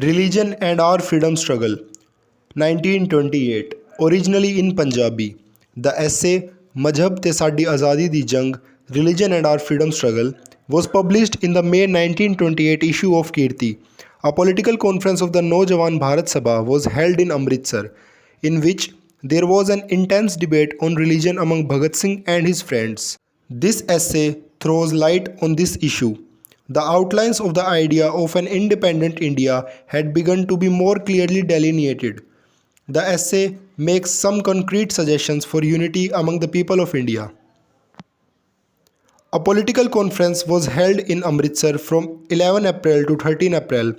Religion and Our Freedom Struggle, 1928. Originally in Punjabi, the essay Mazhab te Saadi Azadi di Jang, Religion and Our Freedom Struggle was published in the May 1928 issue of Kirti. A political conference of the Naujawan Bharat Sabha was held in Amritsar, in which there was an intense debate on religion among Bhagat Singh and his friends. This essay throws light on this issue. The outlines of the idea of an independent India had begun to be more clearly delineated. The essay makes some concrete suggestions for unity among the people of India. A political conference was held in Amritsar from 11 April to 13 April,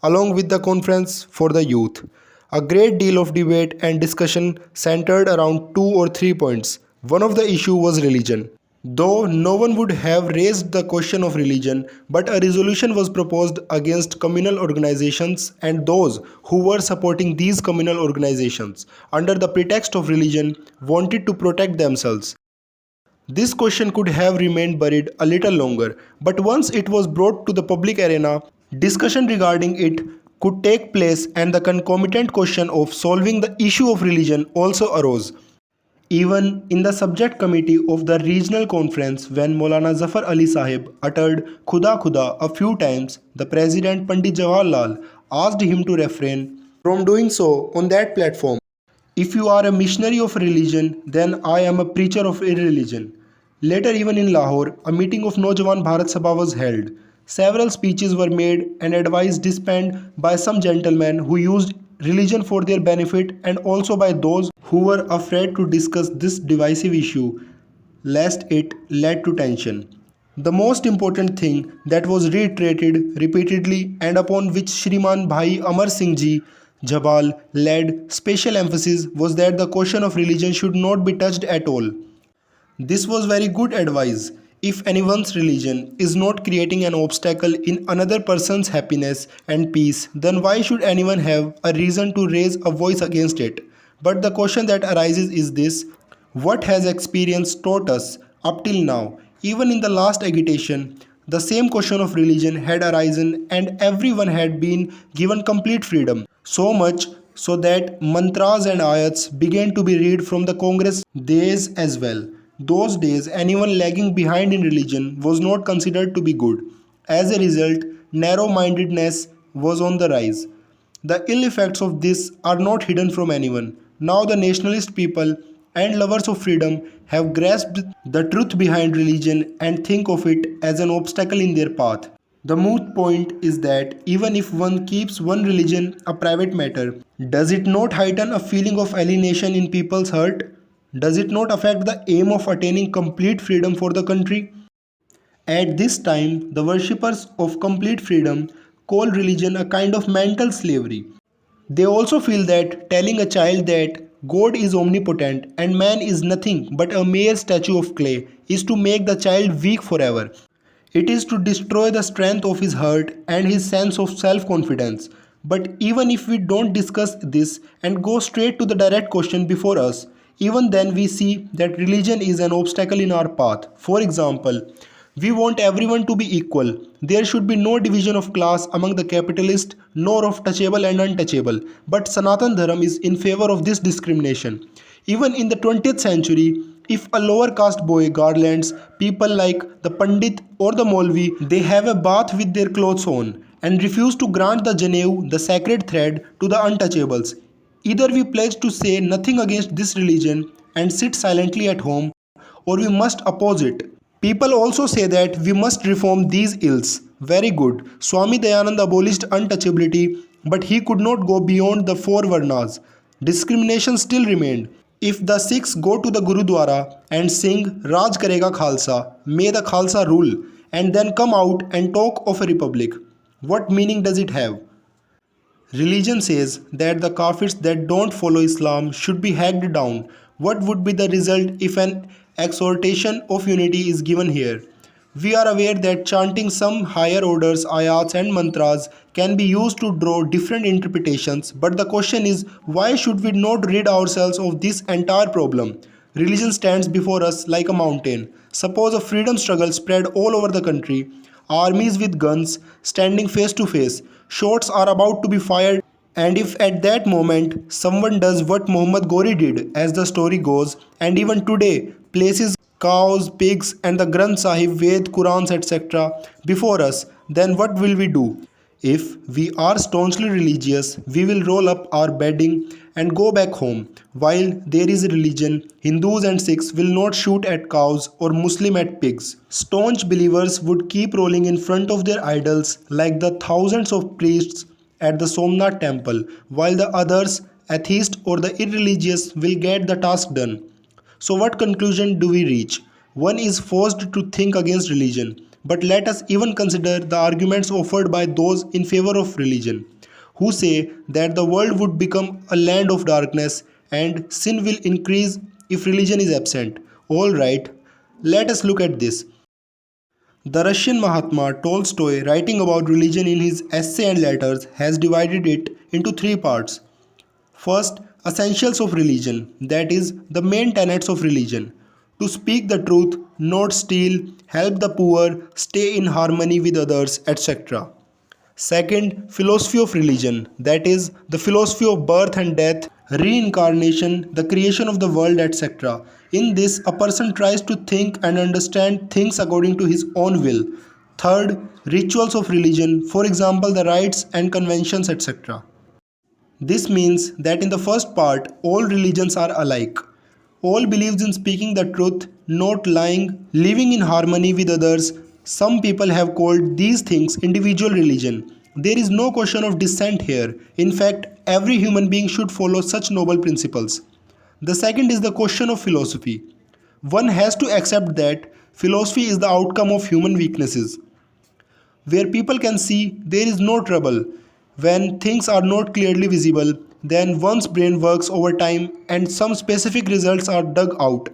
along with the Conference for the Youth. A great deal of debate and discussion centered around two or three points. One of the issue was religion. Though no one would have raised the question of religion, but a resolution was proposed against communal organizations and those who were supporting these communal organizations under the pretext of religion wanted to protect themselves. This question could have remained buried a little longer, but once it was brought to the public arena, discussion regarding it could take place and the concomitant question of solving the issue of religion also arose. Even in the subject committee of the regional conference, when Maulana Zafar Ali Sahib uttered Khuda Khuda a few times, the president Pandit Jawaharlal asked him to refrain from doing so on that platform. If you are a missionary of religion, then I am a preacher of irreligion. Later, even in Lahore, a meeting of Naujawan Bharat Sabha was held. Several speeches were made and advice dispensed by some gentlemen who used religion for their benefit and also by those who were afraid to discuss this divisive issue lest it led to tension. The most important thing that was reiterated repeatedly and upon which Shriman Bhai Amar Singh Ji Jhabal laid special emphasis was that the question of religion should not be touched at all. This was very good advice. If anyone's religion is not creating an obstacle in another person's happiness and peace, then why should anyone have a reason to raise a voice against it? But the question that arises is this: what has experience taught us up till now? Even in the last agitation, the same question of religion had arisen and everyone had been given complete freedom. So much so that mantras and ayats began to be read from the Congress days as well. Those days, anyone lagging behind in religion was not considered to be good. As a result, narrow mindedness was on the rise. The ill effects of this are not hidden from anyone. Now, the nationalist people and lovers of freedom have grasped the truth behind religion and think of it as an obstacle in their path. The moot point is that even if one keeps one religion a private matter, does it not heighten a feeling of alienation in people's heart? Does it not affect the aim of attaining complete freedom for the country? At this time, the worshippers of complete freedom call religion a kind of mental slavery. They also feel that telling a child that God is omnipotent and man is nothing but a mere statue of clay is to make the child weak forever. It is to destroy the strength of his heart and his sense of self confidence. But even if we don't discuss this and go straight to the direct question before us, even then we see that religion is an obstacle in our path. For example, we want everyone to be equal. There should be no division of class among the capitalist nor of touchable and untouchable. But Sanatan Dharam is in favor of this discrimination. Even in the 20th century, if a lower caste boy garlands people like the Pandit or the Molvi, they have a bath with their clothes on and refuse to grant the Janeu, the sacred thread, to the untouchables. Either we pledge to say nothing against this religion and sit silently at home, or we must oppose it. People also say that we must reform these ills. Very good. Swami Dayanand abolished untouchability, but he could not go beyond the four Varnas. Discrimination still remained. If the Sikhs go to the Gurudwara and sing Raj Karega Khalsa, may the Khalsa rule, and then come out and talk of a republic, what meaning does it have? Religion says that the Kafirs that don't follow Islam should be hacked down. What would be the result if an exhortation of unity is given here? We are aware that chanting some higher orders, ayats, and mantras can be used to draw different interpretations, but the question is why should we not rid ourselves of this entire problem? Religion stands before us like a mountain. Suppose a freedom struggle spread all over the country. armies with guns standing face to face. Shots are about to be fired, and if at that moment someone does what Muhammad Ghori did, as the story goes, and even today places cows, pigs, and the Granth Sahib, Ved, Qurans, etc. before us, then what will we do? If we are staunchly religious, we will roll up our bedding and go back home. While there is religion, Hindus and Sikhs will not shoot at cows or Muslim at pigs. Staunch believers would keep rolling in front of their idols like the thousands of priests at the Somnath temple, while the others, atheist or the irreligious, will get the task done. So, what conclusion do we reach? One is forced to think against religion. But let us even consider the arguments offered by those in favor of religion, who say that the world would become a land of darkness and sin will increase if religion is absent. Alright, let us look at this. The Russian Mahatma Tolstoy, writing about religion in his Essay and Letters, has divided it into three parts. First, essentials of religion, that is, the main tenets of religion. To speak the truth, not steal, help the poor, stay in harmony with others, etc. Second, philosophy of religion, that is, the philosophy of birth and death, reincarnation, the creation of the world, etc. In this, a person tries to think and understand things according to his own will. Third, rituals of religion, for example, the rites and conventions, etc. This means that in the first part, all religions are alike. All believes in speaking the truth, not lying, living in harmony with others. Some people have called these things individual religion. There is no question of dissent here. In fact, every human being should follow such noble principles. The second is the question of philosophy. One has to accept that philosophy is the outcome of human weaknesses. Where people can see there is no trouble. When things are not clearly visible, then one's brain works over time and some specific results are dug out.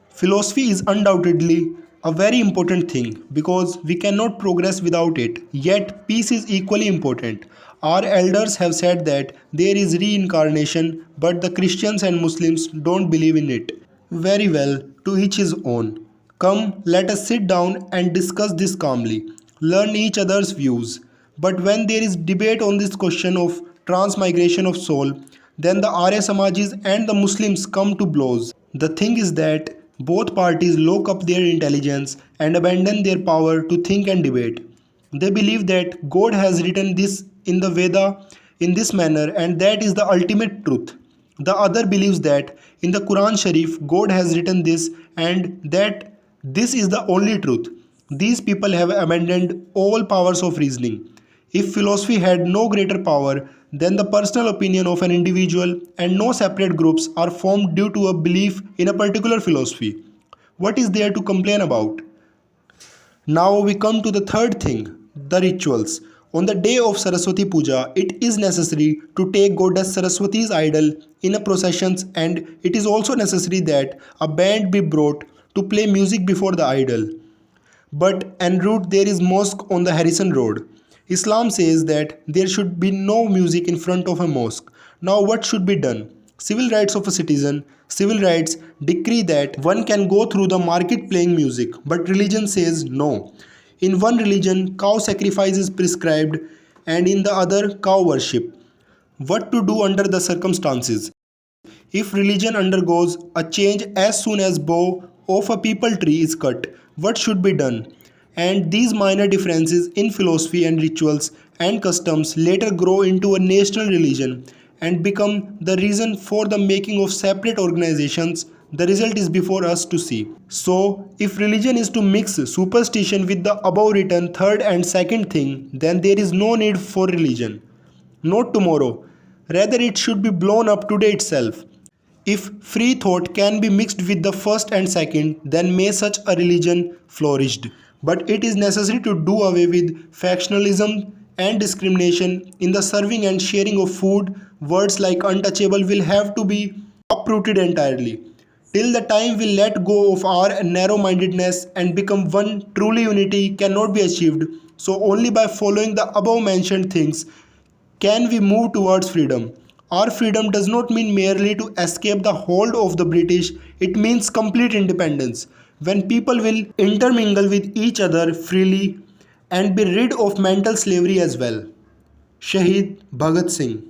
Philosophy is undoubtedly a very important thing because we cannot progress without it. Yet, peace is equally important. Our elders have said that there is reincarnation, but the Christians and Muslims don't believe in it. Very well, to each his own. Come, let us sit down and discuss this calmly, learn each other's views. But when there is debate on this question of transmigration of soul, then the Arya Samajis and the Muslims come to blows. The thing is that both parties lock up their intelligence and abandon their power to think and debate. They believe that God has written this in the Veda in this manner and that is the ultimate truth. The other believes that in the Quran Sharif God has written this and that this is the only truth. These people have abandoned all powers of reasoning. If philosophy had no greater power than the personal opinion of an individual and no separate groups are formed due to a belief in a particular philosophy, what is there to complain about? Now we come to the third thing, the rituals. On the day of Saraswati Puja, it is necessary to take goddess Saraswati's idol in a processions and it is also necessary that a band be brought to play music before the idol. But en route there is mosque on the Harrison Road. Islam says that there should be no music in front of a mosque. Now what should be done? Civil rights of a citizen. Civil rights decree that one can go through the market playing music, but religion says no. In one religion, cow sacrifice is prescribed and in the other, cow worship. What to do under the circumstances? If religion undergoes a change as soon as bough of a peepal tree is cut, what should be done? And these minor differences in philosophy and rituals and customs later grow into a national religion and become the reason for the making of separate organizations. The result is before us to see. So, if religion is to mix superstition with the above written third and second thing, then there is no need for religion. Not tomorrow. Rather, it should be blown up today itself. If free thought can be mixed with the first and second, then may such a religion flourished. But it is necessary to do away with factionalism and discrimination in the serving and sharing of food. Words like untouchable will have to be uprooted entirely. Till the time we let go of our narrow mindedness and become one, truly unity cannot be achieved. So, only by following the above mentioned things can we move towards freedom. Our freedom does not mean merely to escape the hold of the British, it means complete independence. When people will intermingle with each other freely and be rid of mental slavery as well. Shahid Bhagat Singh.